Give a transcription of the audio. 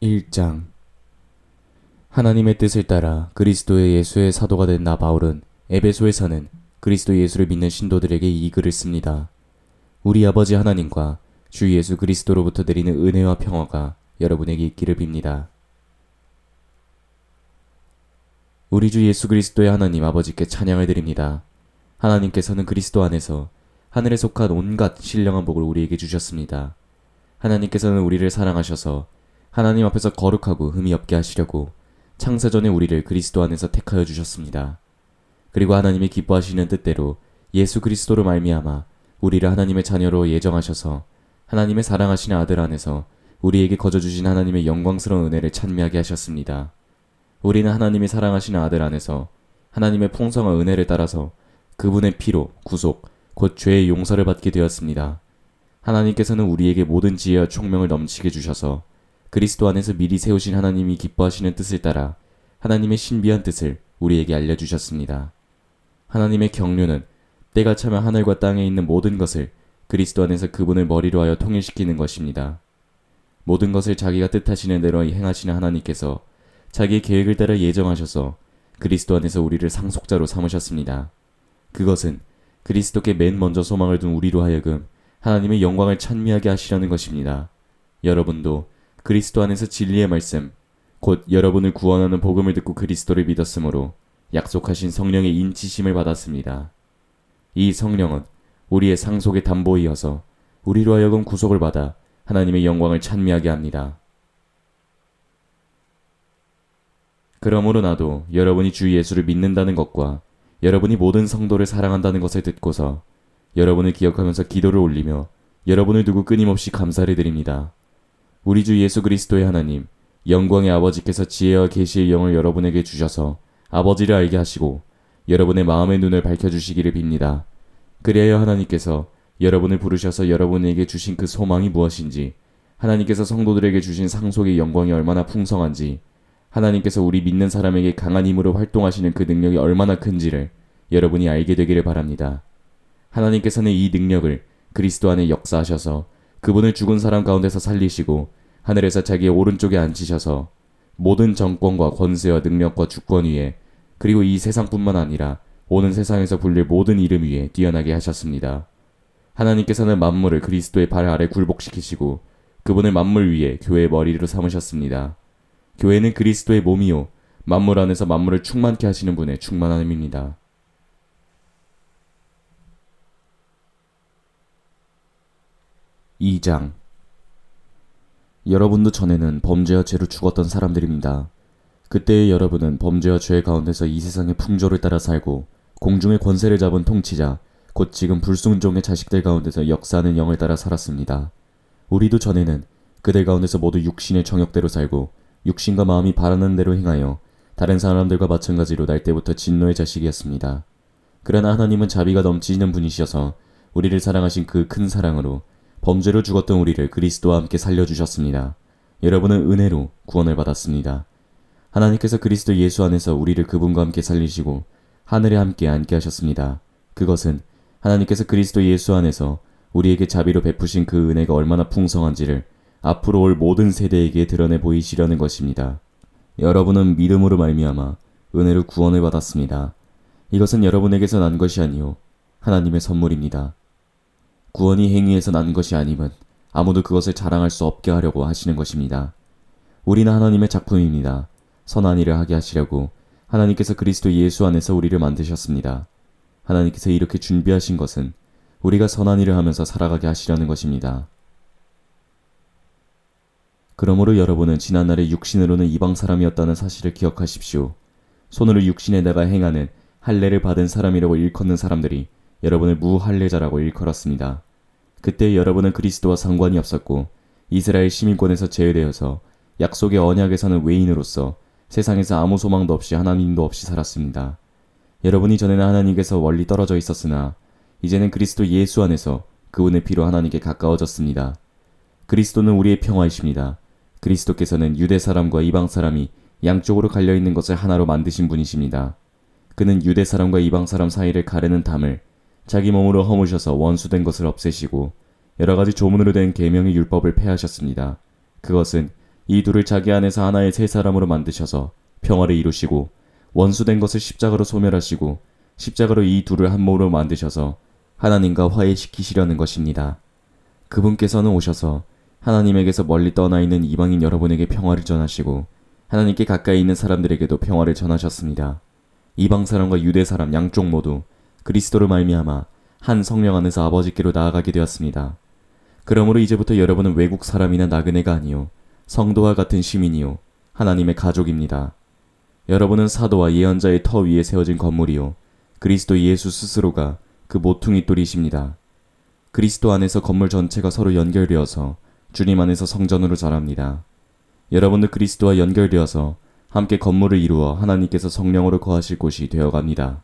1장. 하나님의 뜻을 따라 그리스도의 예수의 사도가 된 나 바울은 에베소에 사는 그리스도 예수를 믿는 신도들에게 이 글을 씁니다. 우리 아버지 하나님과 주 예수 그리스도로부터 내리는 은혜와 평화가 여러분에게 있기를 빕니다. 우리 주 예수 그리스도의 하나님 아버지께 찬양을 드립니다. 하나님께서는 그리스도 안에서 하늘에 속한 온갖 신령한 복을 우리에게 주셨습니다. 하나님께서는 우리를 사랑하셔서 하나님 앞에서 거룩하고 흠이 없게 하시려고 창세전에 우리를 그리스도 안에서 택하여 주셨습니다. 그리고 하나님이 기뻐하시는 뜻대로 예수 그리스도로 말미암아 우리를 하나님의 자녀로 예정하셔서 하나님의 사랑하시는 아들 안에서 우리에게 거저 주신 하나님의 영광스러운 은혜를 찬미하게 하셨습니다. 우리는 하나님이 사랑하시는 아들 안에서 하나님의 풍성한 은혜를 따라서 그분의 피로 구속, 곧 죄의 용서를 받게 되었습니다. 하나님께서는 우리에게 모든 지혜와 총명을 넘치게 주셔서 그리스도 안에서 미리 세우신 하나님이 기뻐하시는 뜻을 따라 하나님의 신비한 뜻을 우리에게 알려주셨습니다. 하나님의 경륜은 때가 차면 하늘과 땅에 있는 모든 것을 그리스도 안에서 그분을 머리로 하여 통일시키는 것입니다. 모든 것을 자기가 뜻하시는 대로 행하시는 하나님께서 자기의 계획을 따라 예정하셔서 그리스도 안에서 우리를 상속자로 삼으셨습니다. 그것은 그리스도께 맨 먼저 소망을 둔 우리로 하여금 하나님의 영광을 찬미하게 하시려는 것입니다. 여러분도 그리스도 안에서 진리의 말씀, 곧 여러분을 구원하는 복음을 듣고 그리스도를 믿었으므로 약속하신 성령의 인치심을 받았습니다. 이 성령은 우리의 상속의 담보이어서 우리로 하여금 구속을 받아 하나님의 영광을 찬미하게 합니다. 그러므로 나도 여러분이 주 예수를 믿는다는 것과 여러분이 모든 성도를 사랑한다는 것을 듣고서 여러분을 기억하면서 기도를 올리며 여러분을 두고 끊임없이 감사를 드립니다. 우리 주 예수 그리스도의 하나님, 영광의 아버지께서 지혜와 계시의 영을 여러분에게 주셔서 아버지를 알게 하시고 여러분의 마음의 눈을 밝혀주시기를 빕니다. 그리하여 하나님께서 여러분을 부르셔서 여러분에게 주신 그 소망이 무엇인지, 하나님께서 성도들에게 주신 상속의 영광이 얼마나 풍성한지, 하나님께서 우리 믿는 사람에게 강한 힘으로 활동하시는 그 능력이 얼마나 큰지를 여러분이 알게 되기를 바랍니다. 하나님께서는 이 능력을 그리스도 안에 역사하셔서 그분을 죽은 사람 가운데서 살리시고 하늘에서 자기의 오른쪽에 앉히셔서 모든 정권과 권세와 능력과 주권 위에, 그리고 이 세상뿐만 아니라 오는 세상에서 불릴 모든 이름 위에 뛰어나게 하셨습니다. 하나님께서는 만물을 그리스도의 발 아래 굴복시키시고 그분을 만물 위에 교회의 머리로 삼으셨습니다. 교회는 그리스도의 몸이요 만물 안에서 만물을 충만케 하시는 분의 충만함입니다. 2장. 여러분도 전에는 범죄와 죄로 죽었던 사람들입니다. 그때의 여러분은 범죄와 죄 가운데서 이 세상의 풍조를 따라 살고 공중의 권세를 잡은 통치자, 곧 지금 불순종의 자식들 가운데서 역사하는 영을 따라 살았습니다. 우리도 전에는 그들 가운데서 모두 육신의 정욕대로 살고 육신과 마음이 바라는 대로 행하여 다른 사람들과 마찬가지로 날 때부터 진노의 자식이었습니다. 그러나 하나님은 자비가 넘치시는 분이셔서 우리를 사랑하신 그 큰 사랑으로 범죄로 죽었던 우리를 그리스도와 함께 살려주셨습니다. 여러분은 은혜로 구원을 받았습니다. 하나님께서 그리스도 예수 안에서 우리를 그분과 함께 살리시고 하늘에 함께 앉게 하셨습니다. 그것은 하나님께서 그리스도 예수 안에서 우리에게 자비로 베푸신 그 은혜가 얼마나 풍성한지를 앞으로 올 모든 세대에게 드러내 보이시려는 것입니다. 여러분은 믿음으로 말미암아 은혜로 구원을 받았습니다. 이것은 여러분에게서 난 것이 아니요 하나님의 선물입니다. 구원이 행위에서 난 것이 아님은 아무도 그것을 자랑할 수 없게 하려고 하시는 것입니다. 우리는 하나님의 작품입니다. 선한 일을 하게 하시려고 하나님께서 그리스도 예수 안에서 우리를 만드셨습니다. 하나님께서 이렇게 준비하신 것은 우리가 선한 일을 하면서 살아가게 하시려는 것입니다. 그러므로 여러분은 지난날에 육신으로는 이방 사람이었다는 사실을 기억하십시오. 손으로 육신에다가 행하는 할례를 받은 사람이라고 일컫는 사람들이 여러분을 무할례자라고 일컬었습니다. 그때 여러분은 그리스도와 상관이 없었고 이스라엘 시민권에서 제외되어서 약속의 언약에서는 외인으로서 세상에서 아무 소망도 없이 하나님도 없이 살았습니다. 여러분이 전에는 하나님께서 멀리 떨어져 있었으나 이제는 그리스도 예수 안에서 그분의 피로 하나님께 가까워졌습니다. 그리스도는 우리의 평화이십니다. 그리스도께서는 유대 사람과 이방 사람이 양쪽으로 갈려있는 것을 하나로 만드신 분이십니다. 그는 유대 사람과 이방 사람 사이를 가르는 담을 자기 몸으로 허무셔서 원수된 것을 없애시고 여러 가지 조문으로 된 계명의 율법을 폐하셨습니다. 그것은 이 둘을 자기 안에서 하나의 새 사람으로 만드셔서 평화를 이루시고 원수된 것을 십자가로 소멸하시고 십자가로 이 둘을 한 몸으로 만드셔서 하나님과 화해시키시려는 것입니다. 그분께서는 오셔서 하나님에게서 멀리 떠나 있는 이방인 여러분에게 평화를 전하시고 하나님께 가까이 있는 사람들에게도 평화를 전하셨습니다. 이방 사람과 유대 사람 양쪽 모두 그리스도로 말미암아 한 성령 안에서 아버지께로 나아가게 되었습니다. 그러므로 이제부터 여러분은 외국 사람이나 나그네가 아니요 성도와 같은 시민이요 하나님의 가족입니다. 여러분은 사도와 예언자의 터 위에 세워진 건물이요 그리스도 예수 스스로가 그 모퉁이 돌이십니다. 그리스도 안에서 건물 전체가 서로 연결되어서 주님 안에서 성전으로 자랍니다. 여러분도 그리스도와 연결되어서 함께 건물을 이루어 하나님께서 성령으로 거하실 곳이 되어갑니다.